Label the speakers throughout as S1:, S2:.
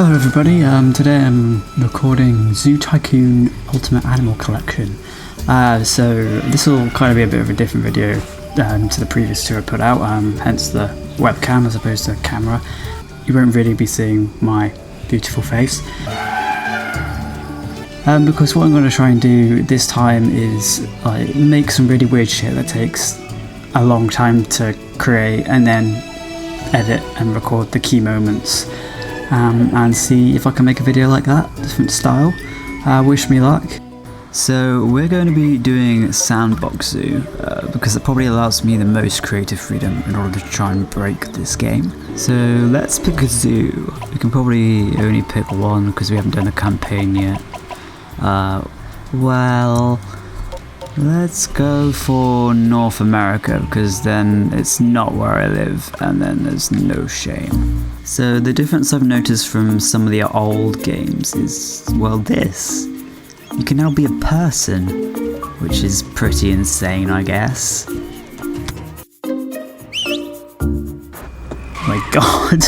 S1: Hello everybody, today I'm recording Zoo Tycoon Ultimate Animal Collection. So this will kind of be a bit of a different video to the previous two I put out, hence the webcam as opposed to camera. You won't really be seeing my beautiful face. Because what I'm going to try and do this time is make some really weird shit that takes a long time to create and then edit and record the key moments. And see if I can make a video like that, different style. Wish me luck. So we're going to be doing Sandbox Zoo, because it probably allows me the most creative freedom in order to try and break this game. So let's pick a zoo. We can probably only pick one because we haven't done a campaign yet. Well, let's go for North America because then it's not where I live and then there's no shame. So the difference I've noticed from some of the old games is, well, this. You can now be a person, which is pretty insane, I guess. Oh my god.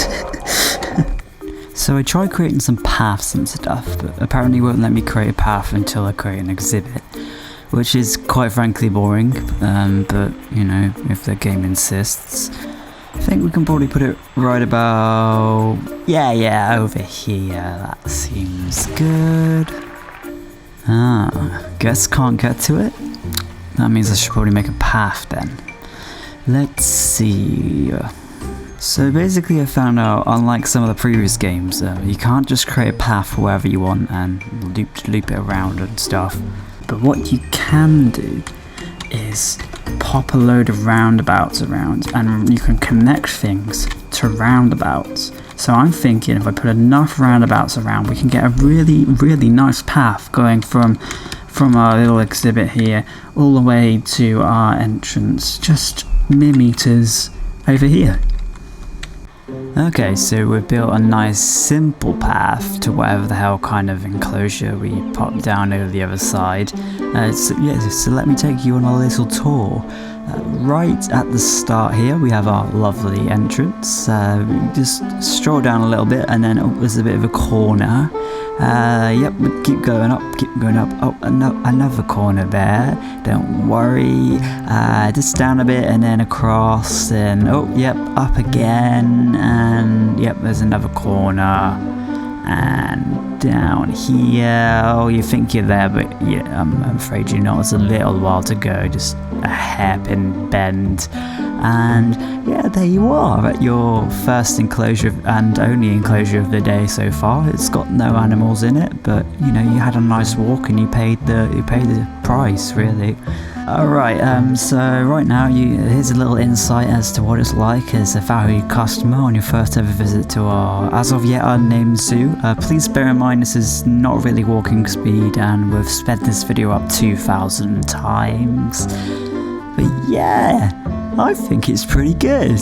S1: So I tried creating some paths and stuff, but apparently it won't let me create a path until I create an exhibit. Which is quite frankly boring, but you know, if the game insists. I think we can probably put it right about, yeah, over here, that seems good. Guess can't get to it? That means I should probably make a path then. Let's see. So basically I found out, unlike some of the previous games, you can't just create a path wherever you want and loop it around and stuff. But what you can do is pop a load of roundabouts around and you can connect things to roundabouts. So I'm thinking if I put enough roundabouts around, we can get a really, really nice path going from our little exhibit here all the way to our entrance, just mere meters over here. Okay, so we've built a nice simple path to whatever the hell kind of enclosure we pop down over the other side. So let me take you on a little tour. Right at the start here we have our lovely entrance. Just stroll down a little bit and then there's a bit of a corner. Yep, keep going up. Oh, another corner there. Don't worry. Just down a bit and then across and oh, yep, up again and yep, there's another corner. And down here, oh, you think you're there, but yeah, I'm afraid you're not. It's a little while to go, just a hairpin bend. And yeah, there you are at your first enclosure and only enclosure of the day so far. It's got no animals in it, but you know, you had a nice walk and you paid the price, really. Alright, so right now here's a little insight as to what it's like as a valued customer on your first ever visit to our as of yet unnamed zoo. Please bear in mind this is not really walking speed and we've sped this video up 2,000 times. But yeah, I think it's pretty good.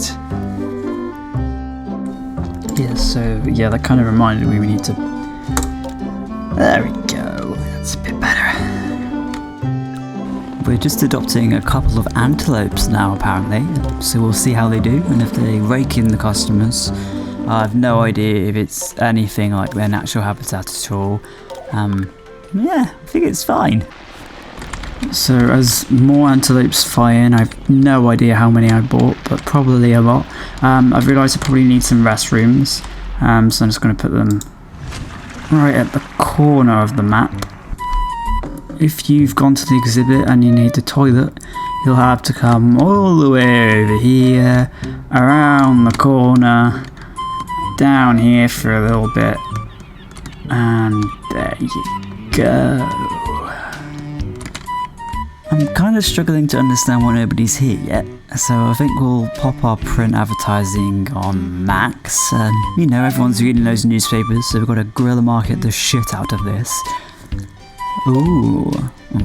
S1: Yeah, so yeah, that kind of reminded me we need to... There we go, that's a bit better. We're just adopting a couple of antelopes now apparently, so we'll see how they do and if they rake in the customers. I have no idea if it's anything like their natural habitat at all. Yeah, I think it's fine. So as more antelopes fly in, I have no idea how many I bought, but probably a lot. I've realised I probably need some restrooms, so I'm just going to put them right at the corner of the map. If you've gone to the exhibit and you need the toilet, you'll have to come all the way over here, around the corner, down here for a little bit, and there you go. I'm kind of struggling to understand why nobody's here yet, so I think we'll pop our print advertising on max. You know, everyone's reading those newspapers, so we've got to guerrilla market the shit out of this. Ooh,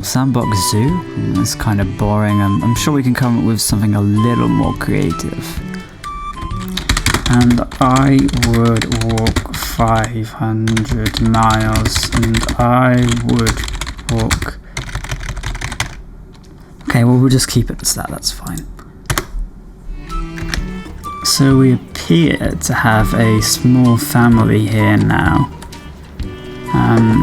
S1: Sandbox Zoo? That's kind of boring. I'm sure we can come up with something a little more creative. And I would walk 500 miles, and I would walk... Okay, well we'll just keep it as that, that's fine. So we appear to have a small family here now,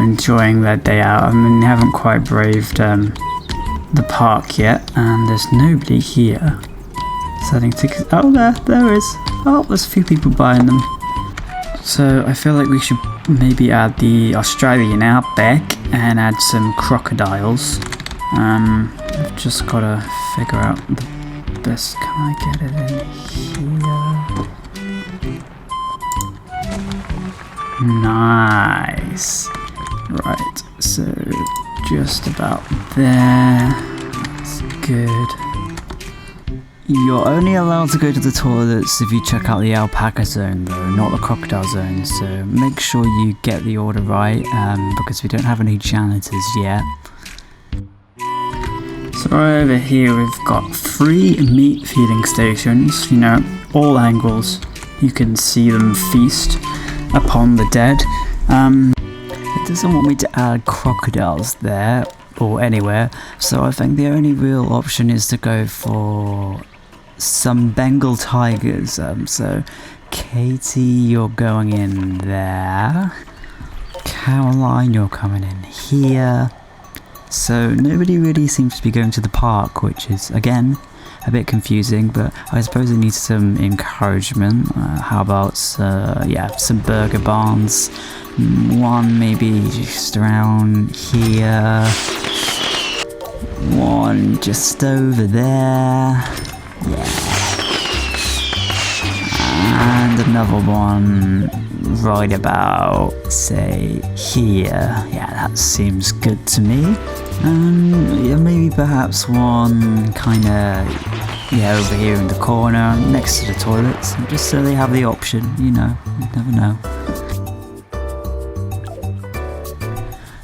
S1: enjoying their day out. I mean, they haven't quite braved the park yet, and there's nobody here selling tickets. Oh, there is. Oh, there's a few people buying them. So I feel like we should maybe add the Australian outback and add some crocodiles. I've just got to figure out the best. Can I get it in here? Nice. Right, so just about there. That's good. You're only allowed to go to the toilets if you check out the alpaca zone though, not the crocodile zone, so make sure you get the order right, because we don't have any janitors yet. So right over here we've got 3 meat feeding stations, you know, all angles. You can see them feast upon the dead. It doesn't want me to add crocodiles there, or anywhere, so I think the only real option is to go for some Bengal tigers. So Katie, you're going in there. Caroline, you're coming in here. So nobody really seems to be going to the park, which is again a bit confusing, but I suppose it needs some encouragement. How about some burger barns? One maybe just around here. One just over there. Yeah. And another one right about, say, here. Yeah, that seems good to me. Yeah, maybe perhaps one kinda, over here in the corner, next to the toilets, just so they have the option, you know, you never know.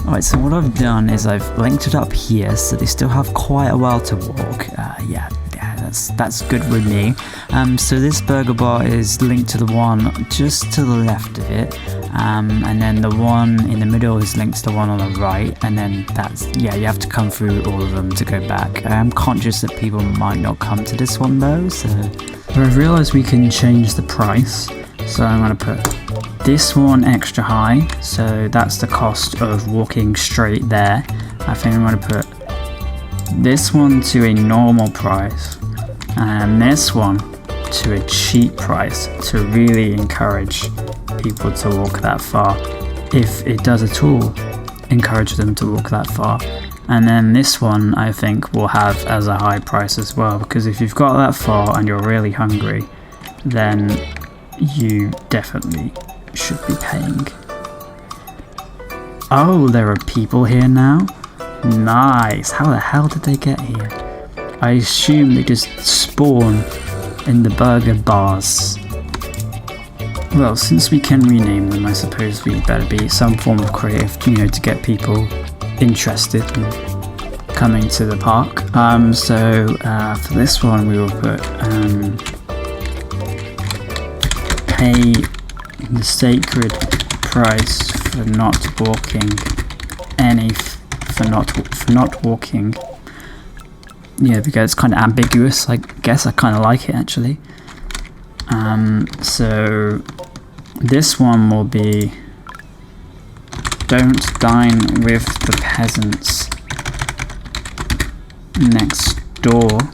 S1: Alright, so what I've done is I've linked it up here, so they still have quite a while to walk. That's good with me. So this burger bar is linked to the one just to the left of it, and then the one in the middle is linked to the one on the right, and then you have to come through all of them to go back. I am conscious that people might not come to this one though, so I've realised we can change the price, so I'm going to put this one extra high, so that's the cost of walking straight there. I think I'm going to put this one to a normal price, and this one to a cheap price to really encourage people to walk that far, if it does at all encourage them to walk that far. And then this one I think will have as a high price as well, because if you've got that far and you're really hungry, then you definitely should be paying. Oh, there are people here now? Nice. How the hell did they get here? I assume they just spawn in the burger bars. Well, since we can rename them, I suppose we better be some form of creative, to get people interested in coming to the park. For this one we will put pay the sacred price for not walking for not walking. Yeah, because it's kind of ambiguous. I guess I kind of like it actually. So this one will be don't dine with the peasants next door.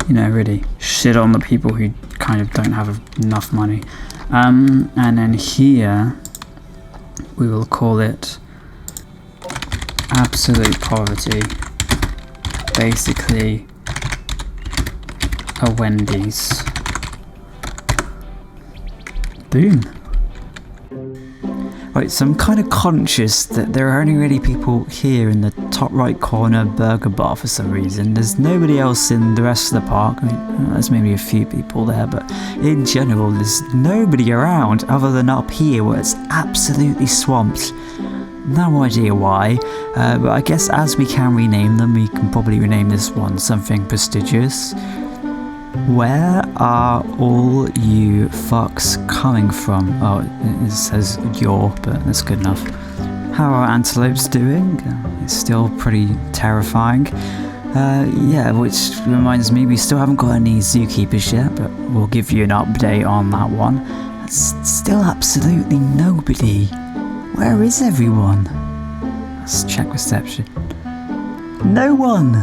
S1: Really shit on the people who kind of don't have enough money. And then here we will call it absolute poverty. Basically a Wendy's. Boom. Right, so I'm kind of conscious that there are only really people here in the top right corner burger bar for some reason. There's nobody else in the rest of the park. I mean, there's maybe a few people there, but in general there's nobody around other than up here where it's absolutely swamped. No idea why, but I guess as we can rename them, we can probably rename this one something prestigious. Where are all you fucks coming from? Oh, it says you're, but that's good enough. How are antelopes doing? It's still pretty terrifying. Yeah, which reminds me, we still haven't got any zookeepers yet, but we'll give you an update on that one. Still absolutely nobody. Where is everyone? Let's check reception. No one!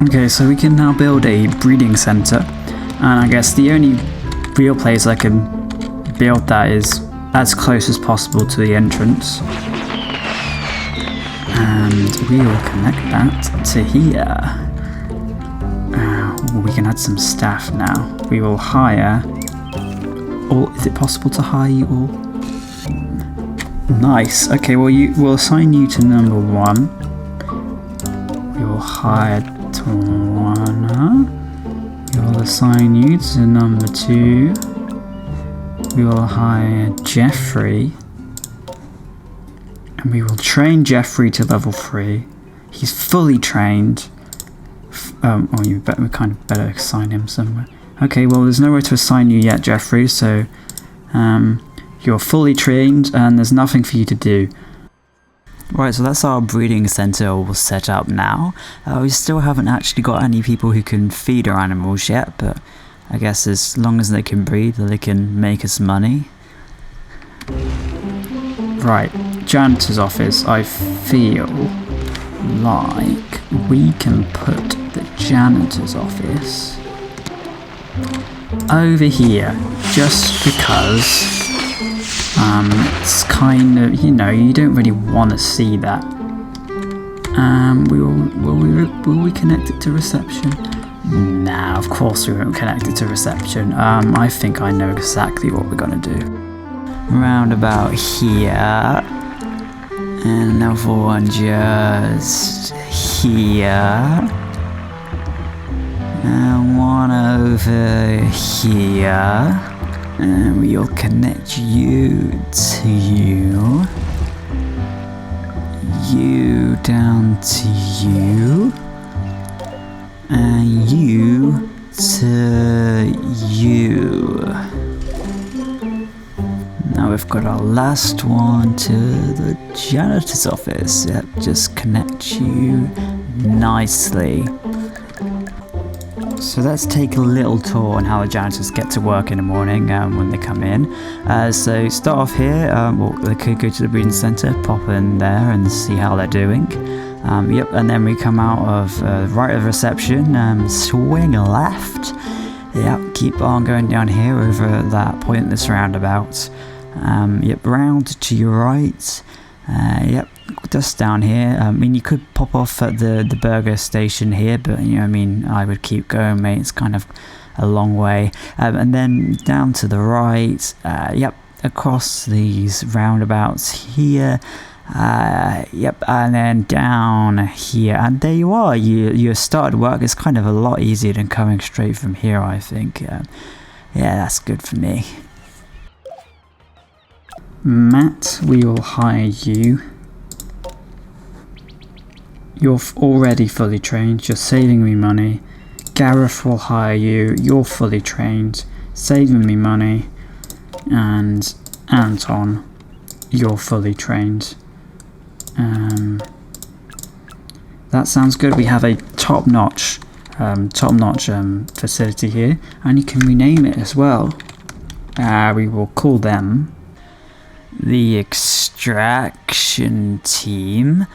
S1: Okay, so we can now build a breeding center, and I guess the only real place I can build that is as close as possible to the entrance. And we will connect that to here. We can add some staff now. We will hire all. Is it possible to hire you all? Nice. Okay, well, we'll assign you to number 1. We will hire Tawana. We will assign you to number 2. We will hire Jeffrey. And we will train Jeffrey to level 3. He's fully trained. We kind of better assign him somewhere. Okay, well, there's nowhere to assign you yet, Jeffrey, so you're fully trained and there's nothing for you to do. Right, so that's our breeding center all set up now. We still haven't actually got any people who can feed our animals yet, but I guess as long as they can breed, they can make us money. Right, janitor's office. I feel like we can put the janitor's office over here, just because it's kind of, you don't really want to see that. Will we connect it to reception? Nah, of course we won't connect it to reception. I think I know exactly what we're gonna do. Round about here, and another one just here, and one over here, and we'll connect you to you, you down to you, and you to you. Now we've got our last one to the janitor's office. Yep, just connect you nicely. So let's take a little tour on how the janitors get to work in the morning when they come in. So start off here, they could go to the breeding center, pop in there and see how they're doing. Yep, and then we come out of right of reception, swing left. Yep, keep on going down here over that pointless roundabout. Yep, round to your right. Yep, just down here. I mean, you could pop off at the burger station here, but I would keep going, mate. It's kind of a long way. And then down to the right. Yep, across these roundabouts here. Yep, and then down here, and there you are. You started work. It's kind of a lot easier than coming straight from here, I think. Yeah, that's good for me. Matt, we will hire you. You're already fully trained. You're saving me money. Gareth will hire you. You're fully trained, saving me money. And Anton, you're fully trained. That sounds good. We have a top-notch facility here, and you can rename it as well. We will call them the Extraction Team.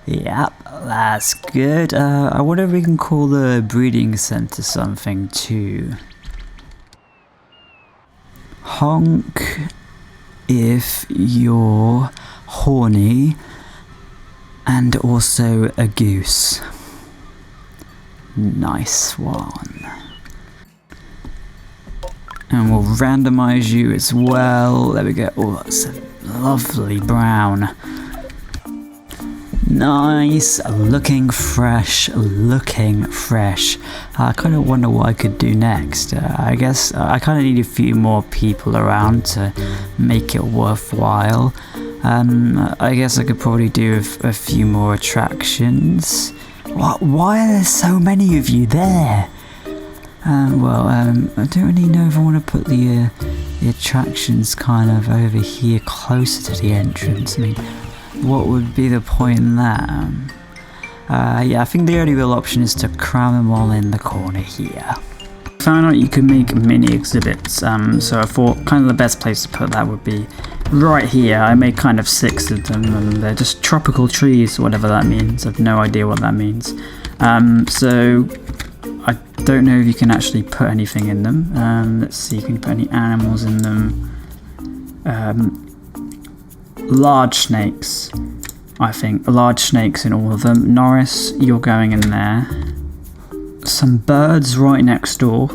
S1: Yep, that's good. I wonder if we can call the breeding center something too. Honk if you're horny, and also a goose. Nice one. And we'll randomize you as well. There we go. Oh, that's a lovely brown. Nice. Looking fresh. Looking fresh. I kind of wonder what I could do next. I guess I kind of need a few more people around to make it worthwhile. I guess I could probably do a few more attractions. Why are there so many of you there? I don't really know if I want to put the attractions kind of over here closer to the entrance. I mean, what would be the point in that? Yeah, I think the only real option is to cram them all in the corner here. Found out you can make mini exhibits, so I thought kind of the best place to put that would be right here. I made kind of 6 of them, and they're just tropical trees, whatever that means. I've no idea what that means. So I don't know if you can actually put anything in them. Let's see, you can put any animals in them. Large snakes, I think. Large snakes in all of them. Norris, you're going in there. Some birds right next door.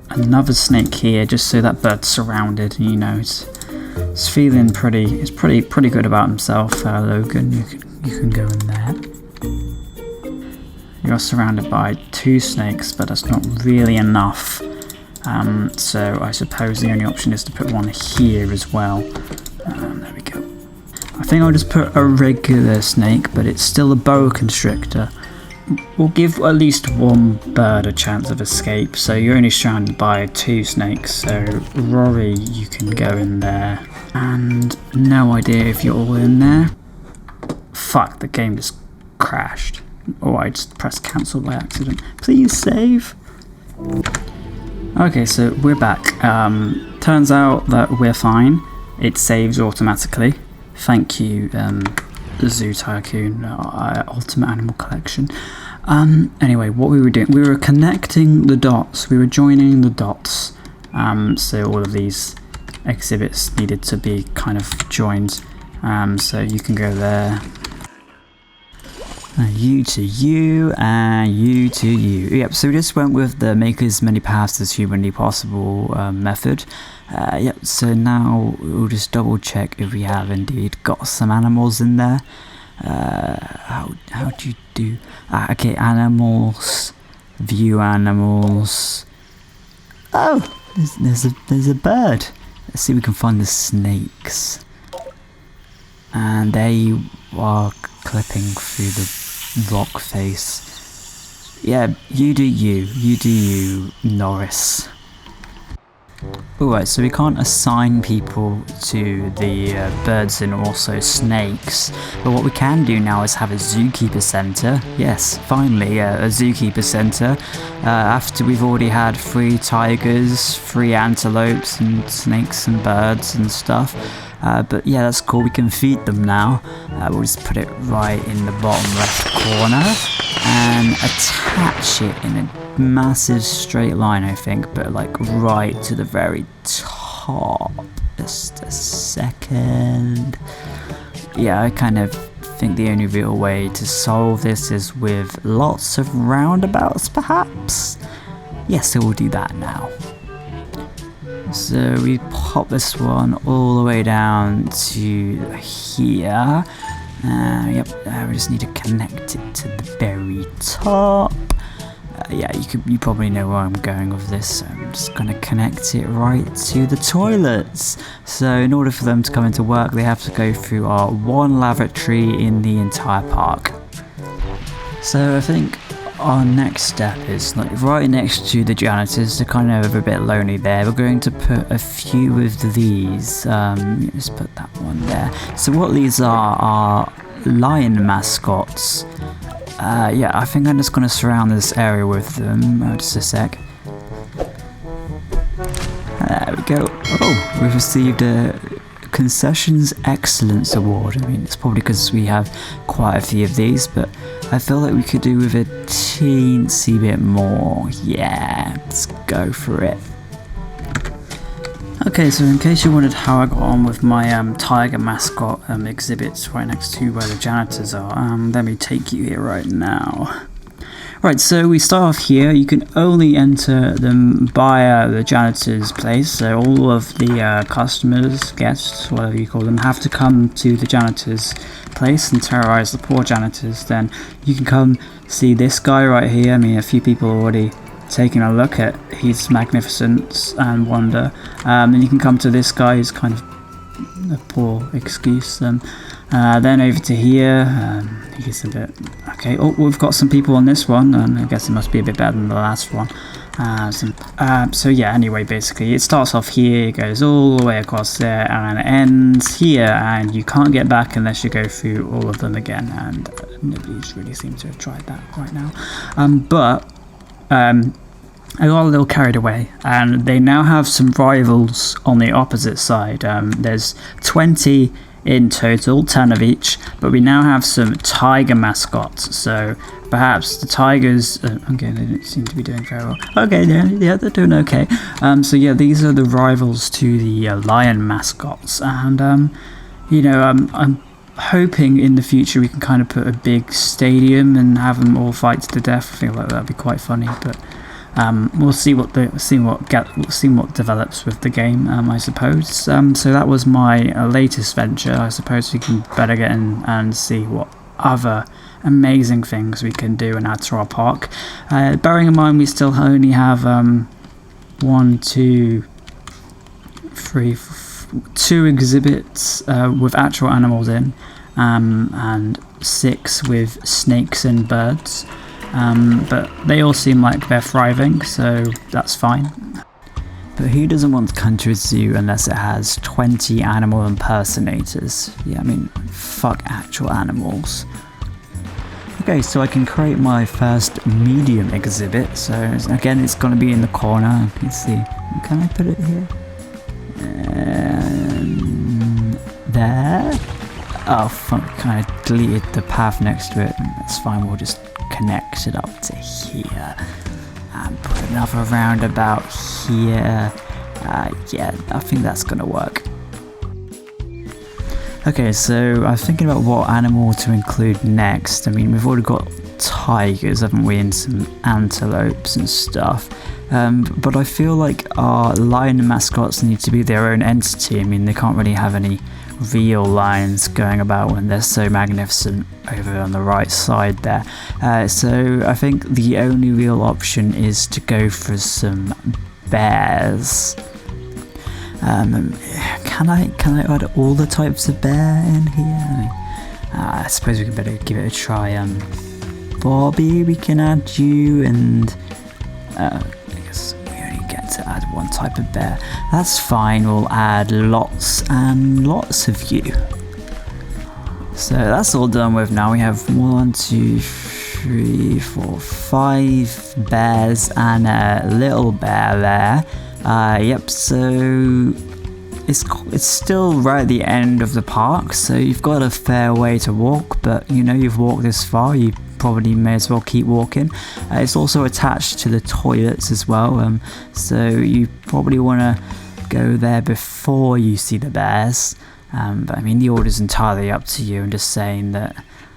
S1: Another snake here, just so that bird's surrounded. You know, it's feeling pretty. It's pretty good about himself. Logan, you can go in there. You're surrounded by 2 snakes, but that's not really enough. So I suppose the only option is to put one here as well. There we go. I think I'll just put a regular snake, but it's still a boa constrictor. We'll give at least one bird a chance of escape, so you're only surrounded by 2 snakes, so Rory, you can go in there. And no idea if you're all in there. Fuck, the game just crashed. Oh, I just pressed cancel by accident. Please save. Okay, so we're back. Turns out that we're fine. It saves automatically. Thank you, Zoo Tycoon, Ultimate Animal Collection. Anyway, what we were doing, we were connecting the dots, we were joining the dots, so all of these exhibits needed to be kind of joined, so you can go there. You to you, and you to you. Yep, so we just went with the make as many paths as humanly possible method. Yep, so now we'll just double check if we have indeed got some animals in there. How do you do? Okay, animals, view animals. Oh, there's a bird. Let's see if we can find the snakes. And there you are, clipping through the rock face. Yeah, you do you, Norris. Alright, so we can't assign people to the birds and also snakes, but what we can do now is have a zookeeper center. Yes, finally, a zookeeper center. After we've already had 3 tigers, 3 antelopes, and snakes and birds and stuff. But yeah, that's cool, we can feed them now. We'll just put it right in the bottom left corner and attach it in a massive straight line, I think, but like right to the very top. Just a second. Yeah, I kind of think the only real way to solve this is with lots of roundabouts, perhaps? Yes, so we'll do that now. So we pop this one all the way down to here. Yep, we just need to connect it to the very top. Yeah, you probably know where I'm going with this. So I'm just going to connect it right to the toilets. So in order for them to come into work, they have to go through our one lavatory in the entire park. So I think our next step is like right next to the janitors. They're kind of a bit lonely there. We're going to put a few of these. Just put that one there. So what these are lion mascots. Yeah, I think I'm just going to surround this area with them. Just a sec. There we go. Oh, we've received a Concessions Excellence Award. I mean, it's probably because we have quite a few of these, but I feel like we could do with a teensy bit more. Yeah, let's go for it. Okay, so in case you wondered how I got on with my tiger mascot exhibits right next to where the janitors are, let me take you here right now. Right, so we start off here. You can only enter them via the janitor's place, so all of the customers, guests, whatever you call them, have to come to the janitor's place and terrorize the poor janitors. Then you can come see this guy right here. I mean, a few people already taking a look at his magnificence and wonder. And you can come to this guy who's kind of a poor excuse. Then over to here, he's a bit... Okay, oh, we've got some people on this one, and I guess it must be a bit better than the last one. So yeah, anyway, basically it starts off here, goes all the way across there, and it ends here, and you can't get back unless you go through all of them again, and nobody's really seems to have tried that right now. I got a little carried away, and they now have some rivals on the opposite side. There's 20 in total, 10 of each, but we now have some tiger mascots, so perhaps the tigers, okay, they don't seem to be doing very well. Okay, yeah, they're doing okay. So yeah, these are the rivals to the lion mascots, and you know, I'm hoping in the future we can kind of put a big stadium and have them all fight to the death. I feel like that'd be quite funny, but we'll see what develops with the game, I suppose. So that was my latest venture. I suppose we can better get in and see what other amazing things we can do and add to our park. Bearing in mind we still only have 2 exhibits with actual animals in, and 6 with snakes and birds. But they all seem like they're thriving, so that's fine. But who doesn't want to come to a zoo unless it has 20 animal impersonators? Yeah, I mean, fuck actual animals. Okay, so I can create my first medium exhibit. So again, it's going to be in the corner. You can see. Can I put it here? There. Oh fuck! Kind of deleted the path next to it. That's fine. We'll just connect it up to here and put another roundabout here. Yeah, I think that's gonna work. Okay, so I'm thinking about what animal to include next. I mean, we've already got tigers, haven't we, and some antelopes and stuff. But I feel like our lion mascots need to be their own entity. I mean, they can't really have any real lions going about when they're so magnificent over on the right side there. So I think the only real option is to go for some bears. Can I add all the types of bear in here? I suppose we can better give it a try. Bobby, we can add you, and I guess we only get to add one type of bear. That's fine, we'll add lots and lots of you. So that's all done with now. We have 1, 2, 3, 4, 5 bears and a little bear there. Yep, so it's still right at the end of the park, so you've got a fair way to walk, but you know, you've walked this far, you probably may as well keep walking. It's also attached to the toilets as well, so you probably want to go there before you see the bears. But I mean, the order's entirely up to you. I'm just saying that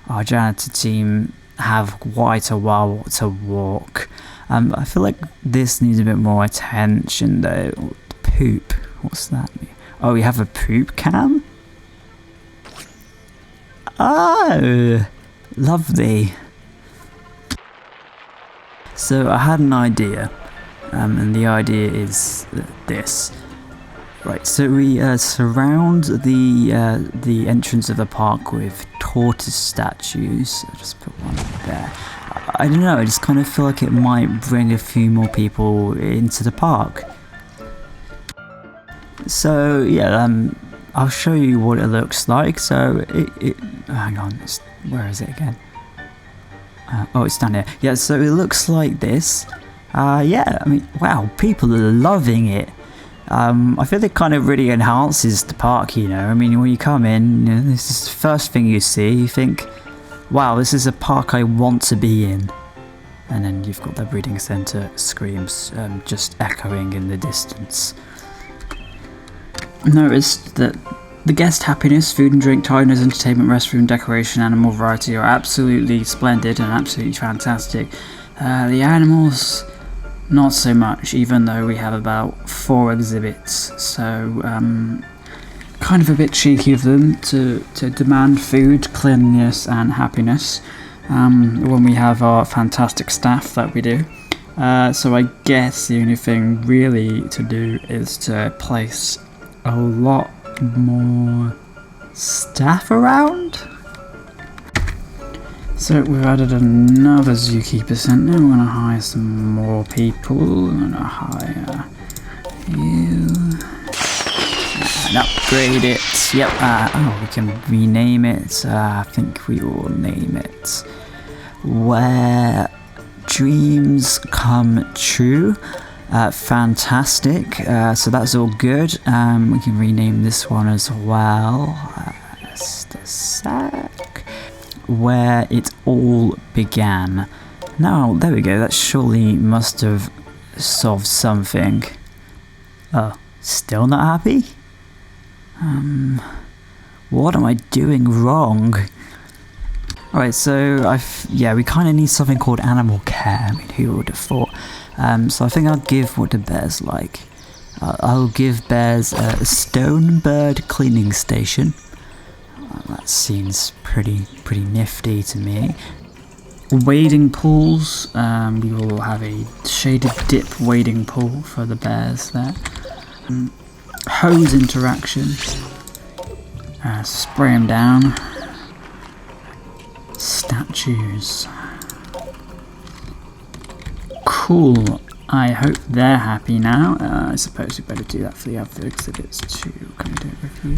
S1: our janitor team have quite a while to walk. I feel like this needs a bit more attention though. Poop, what's that mean? Oh, we have a poop cam? Oh, lovely. So I had an idea, and the idea is this. Right, so we surround the entrance of the park with tortoise statues. I'll just put one there. I don't know, I just kind of feel like it might bring a few more people into the park. So yeah, I'll show you what it looks like. So hang on, where is it again? Oh, it's down here. Yeah, so it looks like this. Yeah, I mean, wow, people are loving it. I feel it kind of really enhances the park, you know. I mean, when you come in, you know, this is the first thing you see. You think, wow, this is a park I want to be in. And then you've got the breeding centre screams just echoing in the distance. Noticed that the guest happiness, food and drink, tidiness, entertainment, restroom, decoration, animal variety are absolutely splendid and absolutely fantastic. The animals, not so much, even though we have about 4 exhibits. So, kind of a bit cheeky of them to demand food, cleanliness and happiness when we have our fantastic staff that we do. So I guess the only thing really to do is to place a lot more staff around. So we've added another zookeeper center. We're going to hire some more people. We're going to hire you. And upgrade it. Yep. Oh, we can rename it. I think we will name it Where Dreams Come True. Fantastic. So that's all good. We can rename this one as well. Just a sec. Where It All Began. Now, there we go. That surely must have solved something. Oh, still not happy? What am I doing wrong? Alright, so we kind of need something called animal care. I mean, who would have thought? So I think I'll give what the bears like. I'll give bears a stone bird cleaning station. That seems pretty nifty to me. Wading pools. We will have a shaded dip wading pool for the bears there. Hose interaction. Spray them down. Statues. Cool. I hope they're happy now. I suppose we better do that for the other exhibits too. Can we do it with you?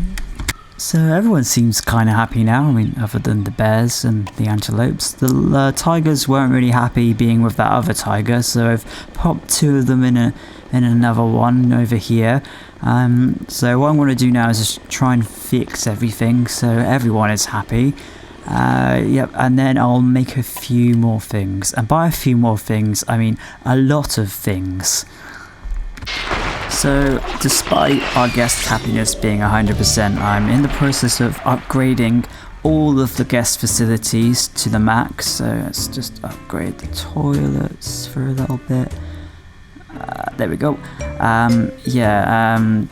S1: So everyone seems kind of happy now, I mean, other than the bears and the antelopes. The tigers weren't really happy being with that other tiger, so I've popped 2 of them in another one over here. So what I'm going to do now is just try and fix everything so everyone is happy. Yep, and then I'll make a few more things. And by a few more things, I mean a lot of things. So, despite our guest happiness being 100%, I'm in the process of upgrading all of the guest facilities to the max. So let's just upgrade the toilets for a little bit. There we go.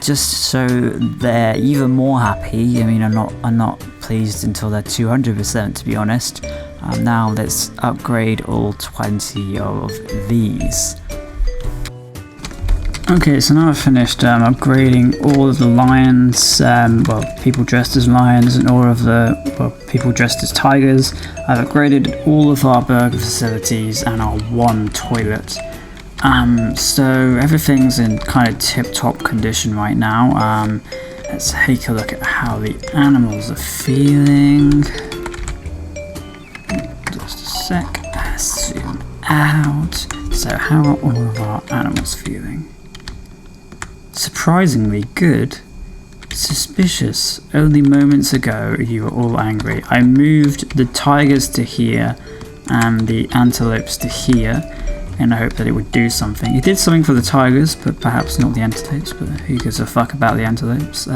S1: Just so they're even more happy. I mean, I'm not pleased until they're 200%, to be honest. Now let's upgrade all 20 of these. Okay, so now I've finished upgrading all of the lions, people dressed as lions, and all of the people dressed as tigers. I've upgraded all of our burger facilities and our one toilet. So everything's in kind of tip-top condition right now. Let's take a look at how the animals are feeling. Just a sec. Zoom out. So how are all of our animals feeling? Surprisingly good. Suspicious. Only moments ago you were all angry. I moved the tigers to here and the antelopes to here in the hope that it would do something. It did something for the tigers, but perhaps not the antelopes, but who gives a fuck about the antelopes?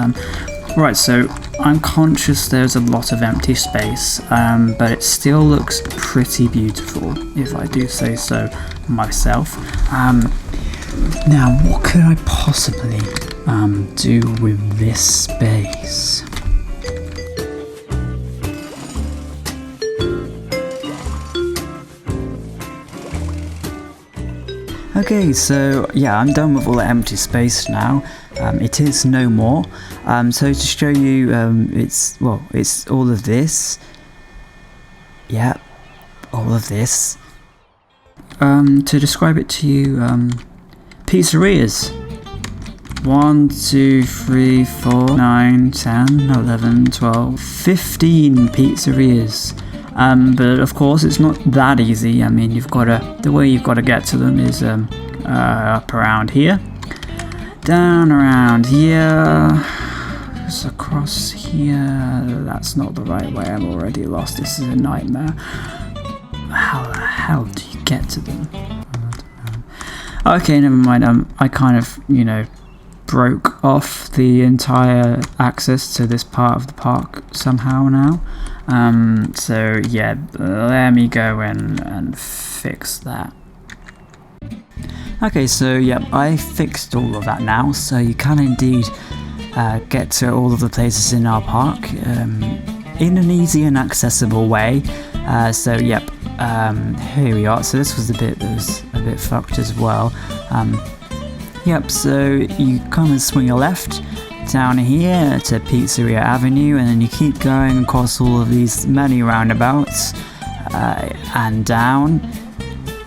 S1: Right, so I'm conscious there's a lot of empty space, but it still looks pretty beautiful, if I do say so myself. Now, what could I possibly do with this space? Okay, so yeah, I'm done with all the empty space now. It is no more. So to show you, it's all of this. Yeah, all of this. To describe it to you, pizzerias. 1, 2, 3, 4, 9, 10, 11, 12, 15 pizzerias. But of course it's not that easy. I mean, the way you've got to get to them is up around here, down around here, just across here. That's not the right way. I'm already lost. This is a nightmare. How the hell do you get to them? Okay, never mind. I kind of, broke off the entire access to this part of the park somehow now. So yeah, let me go in and fix that. Okay, so yeah, I fixed all of that now, so you can indeed get to all of the places in our park in an easy and accessible way. So yep, here we are. So this was the bit that was a bit fucked as well. Yep, so you come and swing a left down here to Pizzeria Avenue, and then you keep going across all of these many roundabouts and down,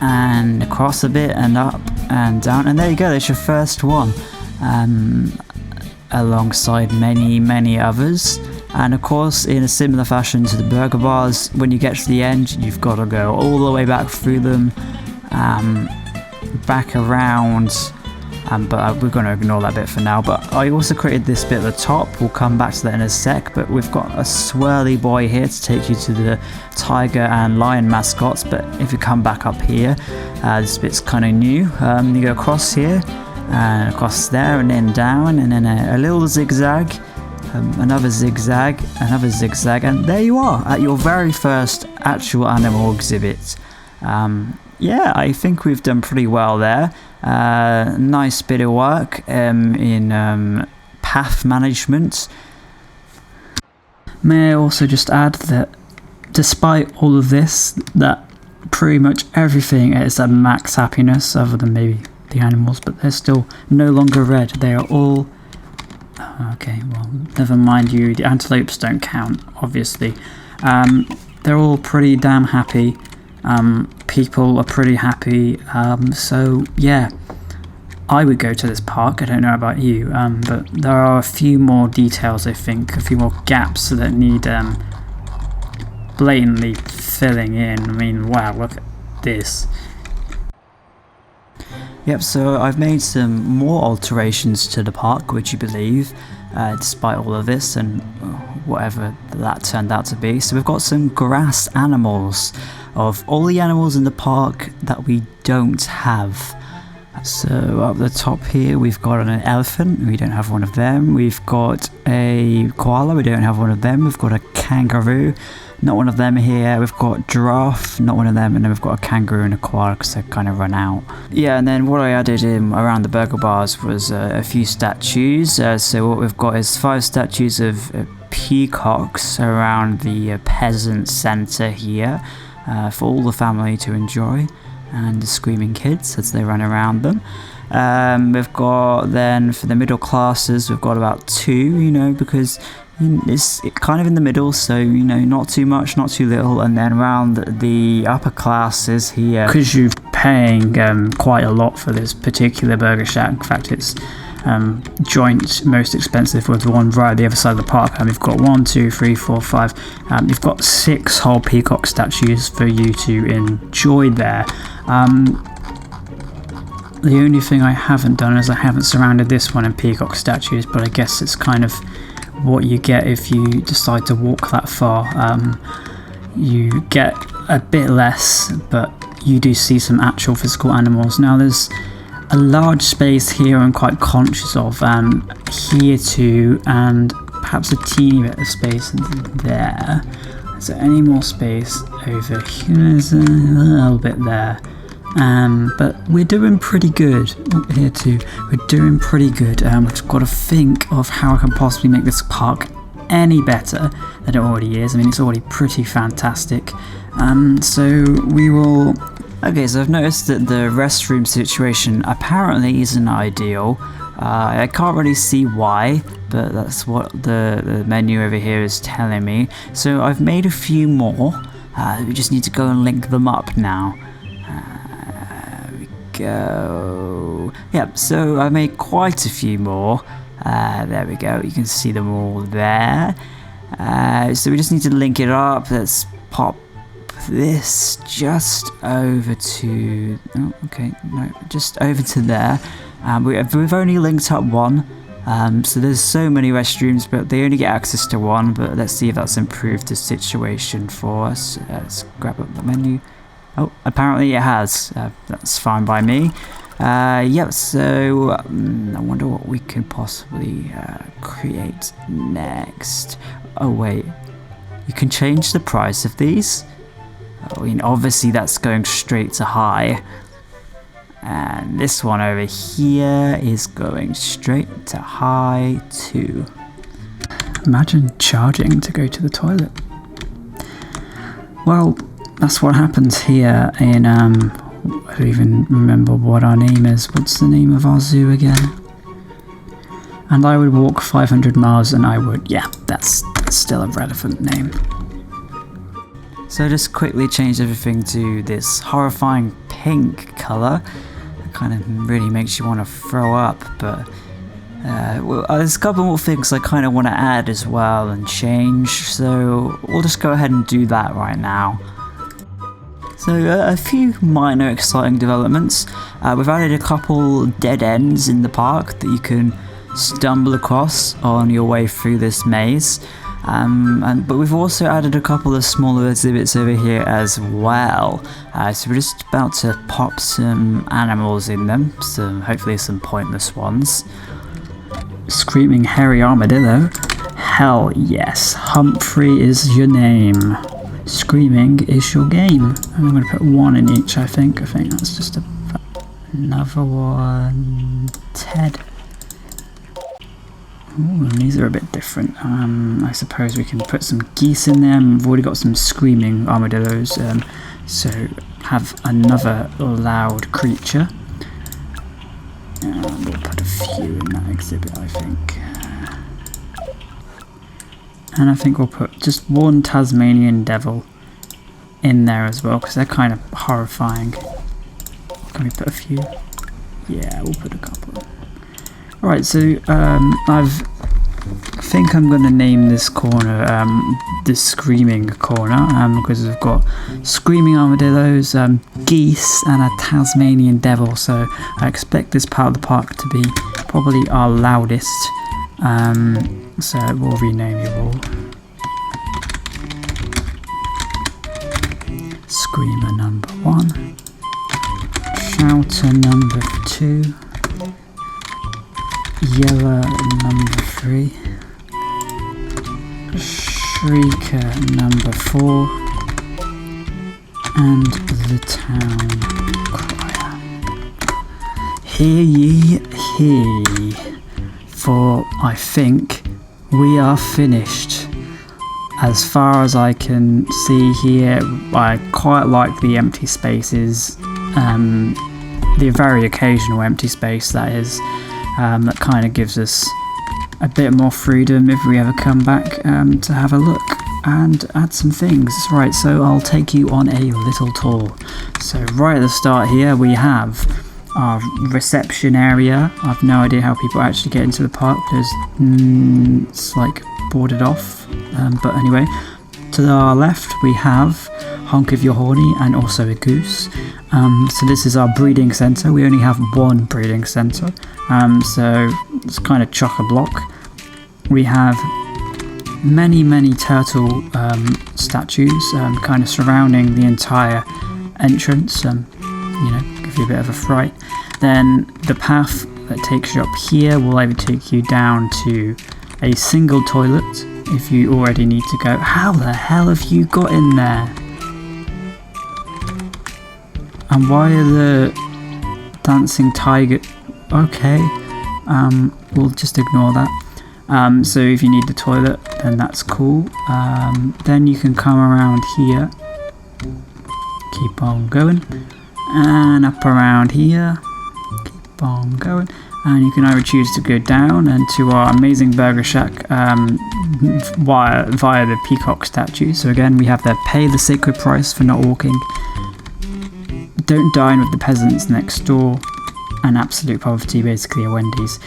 S1: and across a bit, and up and down, and there you go, there's your first one, alongside many others. And of course, in a similar fashion to the burger bars, when you get to the end, you've got to go all the way back through them, back around, but we're going to ignore that bit for now. But I also created this bit at the top, we'll come back to that in a sec, but we've got a swirly boy here to take you to the tiger and lion mascots. But if you come back up here, this bit's kind of new. You go across here, and across there, and then down, and then a little zigzag, another zigzag, another zigzag, and there you are at your very first actual animal exhibit. Yeah, I think we've done pretty well there. Nice bit of work in path management. May I also just add that despite all of this, that pretty much everything is at max happiness, other than maybe the animals, but they're still no longer red. They are all... Okay, well, never mind you. The antelopes don't count, obviously. They're all pretty damn happy. People are pretty happy. So, yeah, I would go to this park. I don't know about you, but there are a few more details, I think, a few more gaps that need blatantly filling in. I mean, wow, look at this. Yep, so I've made some more alterations to the park, would you believe, despite all of this and whatever that turned out to be. So we've got some grass animals, of all the animals in the park that we don't have. So up the top here we've got an elephant, we don't have one of them. We've got a koala, we don't have one of them. We've got a kangaroo, not one of them here. We've got giraffe, not one of them. And then we've got a kangaroo and a koala because they've kind of run out. Yeah, and then what I added in around the burger bars was a few statues. So what we've got is 5 statues of peacocks around the peasant centre here, for all the family to enjoy, and the screaming kids as they run around them. We've got then for the middle classes, we've got about 2, you know, because it's kind of in the middle, so you know, not too much, not too little. And then around the upper classes here, because you're paying quite a lot for this particular burger shack. In fact, it's joint most expensive with the one right at the other side of the park, and we've got 1, 2, 3, 4, 5. You've got 6 whole peacock statues for you to enjoy there. The only thing I haven't done is I haven't surrounded this one in peacock statues, but I guess it's kind of what you get if you decide to walk that far. You get a bit less, but you do see some actual physical animals. Now there's a large space here I'm quite conscious of, here too, and perhaps a teeny bit of space there. Is there any more space over here? There's a little bit there. But we're doing pretty good here too. We're doing pretty good. We've got to think of how I can possibly make this park any better than it already is. I mean, it's already pretty fantastic. So we will... Okay, so I've noticed that the restroom situation apparently isn't ideal. I can't really see why, but that's what the menu over here is telling me. So I've made a few more. We just need to go and link them up now. Go. Yep, so I made quite a few more. There we go, you can see them all there. So we just need to link it up. Let's pop this just over to... Oh, okay, no, just over to there. We've only linked up one. So there's so many restrooms, but they only get access to one. But let's see if that's improved the situation for us. Let's grab up the menu. Oh, apparently it has. That's fine by me. Yep, so I wonder what we could possibly create next. Oh wait, you can change the price of these. I mean, obviously that's going straight to high. And this one over here is going straight to high too. Imagine charging to go to the toilet. Well, that's what happens here in, I don't even remember what our name is. What's the name of our zoo again? And I would walk 500 miles and I would, yeah, that's still a relevant name. So I just quickly changed everything to this horrifying pink colour. It kind of really makes you want to throw up, but well, there's a couple more things I kind of want to add as well and change, so we'll just go ahead and do that right now. So a few minor exciting developments. We've added a couple dead ends in the park that you can stumble across on your way through this maze. But we've also added a couple of smaller exhibits over here as well. So we're just about to pop some animals in them, hopefully some pointless ones. Screaming hairy armadillo? Hell yes, Humphrey is your name. Screaming is your game. I'm going to put one in each, I think. I think that's just another one. Ted. Ooh, these are a bit different. I suppose we can put some geese in there. We've already got some screaming armadillos. So have another loud creature. We'll put a few in that exhibit, I think. And I think we'll put just one Tasmanian devil in there as well, because they're kind of horrifying. Can we put a few? Yeah, we'll put a couple. Alright, so I think I'm going to name this corner the Screaming Corner, because we've got screaming armadillos, geese, and a Tasmanian devil, so I expect this part of the park to be probably our loudest. So we'll rename you all. Screamer number 1, Shouter number 2, Yeller number 3, Shrieker number 4, and the Town Crier. Hear ye, hear ye, for I think we are finished. As far as I can see here, I quite like the empty spaces, the very occasional empty space that is, that kind of gives us a bit more freedom if we ever come back to have a look and add some things. Right, so I'll take you on a little tour. So right at the start here we have our reception area. I've no idea how people actually get into the park because it's like boarded off, but anyway, to our left we have Honk if you're horny and also a goose. So this is our breeding centre. We only have one breeding centre, so it's kind of chock-a-block. We have many turtle statues kind of surrounding the entire entrance, you know, give you a bit of a fright. Then the path that takes you up here will either take you down to a single toilet if you already need to go. How the hell have you got in there? And why are the dancing tiger? Okay, we'll just ignore that. So if you need the toilet, then that's cool. Then you can come around here, keep on going, and up around here, keep on going, and you can either choose to go down and to our amazing burger shack via the peacock statue. So again, we have the pay the sacred price for not walking, don't dine with the peasants next door, and absolute poverty, basically a Wendy's.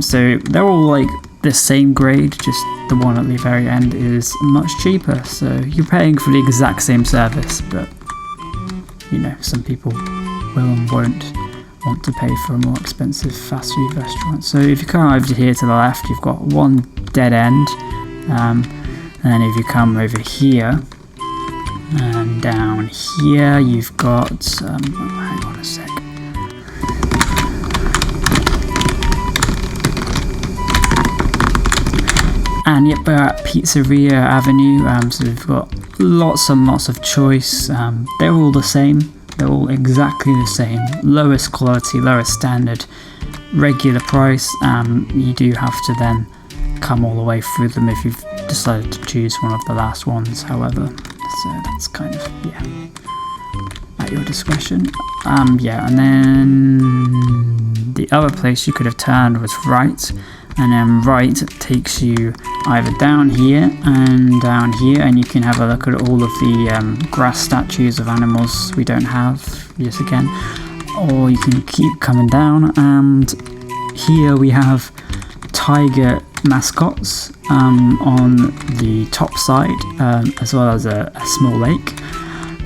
S1: So they're all like the same grade, just the one at the very end is much cheaper. So you're paying for the exact same service, but you know, some people will and won't want to pay for a more expensive fast food restaurant. So if you come over here to the left, you've got one dead end, and then if you come over here and down here, you've got hang on a sec. And yep, we're at Pizzeria Avenue, so we've got lots and lots of choice. They're all the same, they're all exactly the same. Lowest quality, lowest standard, regular price. You do have to then come all the way through them if you've decided to choose one of the last ones, however. So that's kind of, yeah, at your discretion. Yeah, and then the other place you could have turned was right. and then right takes you either down here, and you can have a look at all of the grass statues of animals we don't have yet again, or you can keep coming down, and here we have tiger mascots on the top side, as well as a small lake,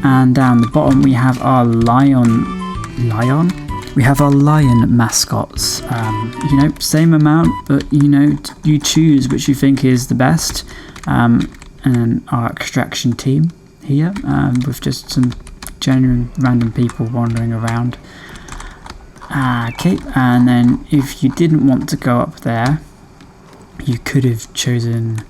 S1: and down the bottom we have our lion. We have our lion mascots, same amount, but you choose which you think is the best, and our extraction team here, with just some genuine random people wandering around. Okay, and then if you didn't want to go up there, you could have chosen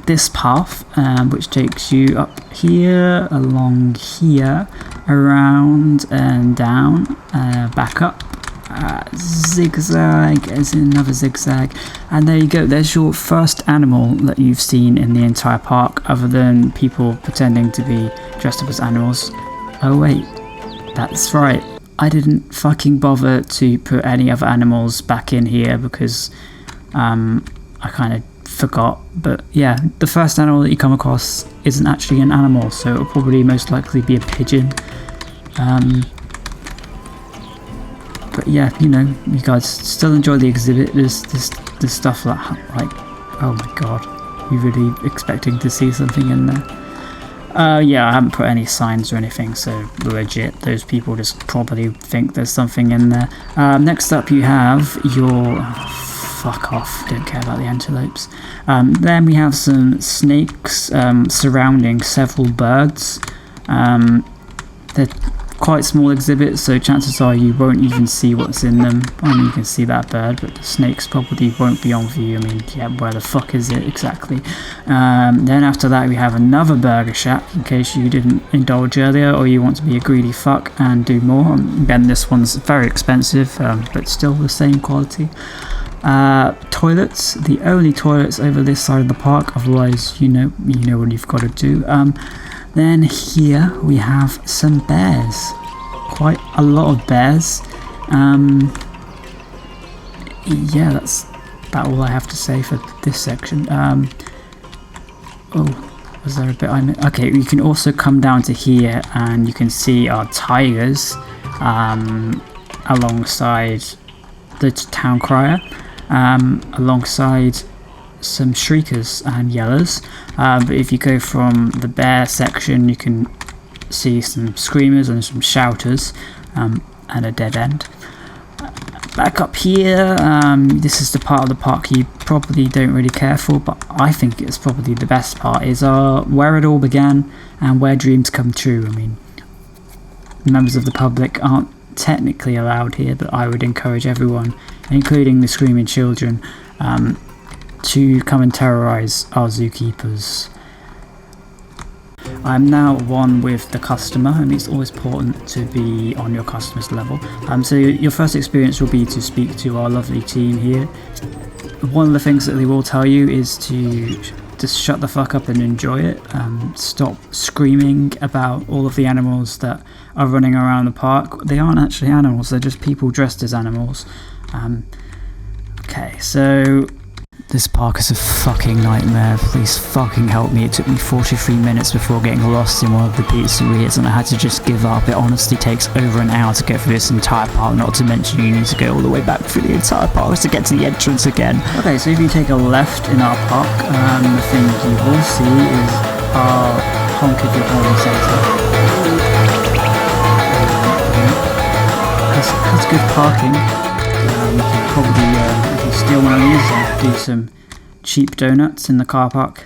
S1: this path, which takes you up here, along here, around and down, back up, zigzag, as in another zigzag, and there you go. There's your first animal that you've seen in the entire park, other than people pretending to be dressed up as animals. Oh wait, that's right, I didn't fucking bother to put any other animals back in here because I kind of forgot. But yeah, the first animal that you come across isn't actually an animal, so it'll probably most likely be a pigeon. But yeah, you guys still enjoy the exhibit. There's stuff like, oh my god, you really expecting to see something in there? Yeah, I haven't put any signs or anything, so legit, those people just probably think there's something in there. Next up you have your... fuck off, don't care about the antelopes. Then we have some snakes surrounding several birds. They're quite small exhibits, so chances are you won't even see what's in them. I mean, you can see that bird, but the snakes probably won't be on view. I mean, yeah, where the fuck is it exactly? Then after that we have another burger shack, in case you didn't indulge earlier or you want to be a greedy fuck and do more. Again, this one's very expensive, but still the same quality. Toilets, the only toilets over this side of the park, otherwise you know what you've got to do. Then here we have some bears, quite a lot of bears. Yeah, that's about all I have to say for this section. Oh, was there a bit I missed? Okay, you can also come down to here and you can see our tigers alongside the town crier, alongside some shriekers and yellers, but if you go from the bear section you can see some screamers and some shouters, and a dead end. Back up here, this is the part of the park you probably don't really care for, but I think it's probably the best part, is where it all began and where dreams come true. I mean, members of the public aren't technically allowed here, but I would encourage everyone, including the screaming children, to come and terrorize our zookeepers. I'm now one with the customer, and it's always important to be on your customer's level. So your first experience will be to speak to our lovely team here. One of the things that they will tell you is to just shut the fuck up and enjoy it. Stop screaming about all of the animals that are running around the park. They aren't actually animals, they're just people dressed as animals. Okay, so this park is a fucking nightmare. Please fucking help me. It took me 43 minutes before getting lost in one of the pizzerias, and I had to just give up. It honestly takes over an hour to get through this entire park, not to mention you need to go all the way back through the entire park to get to the entrance again. Okay, so if you take a left in our park, the thing you will see is our Honk If You're Horny Centre. Has good parking. You can probably, if you steal one of these, do some cheap donuts in the car park.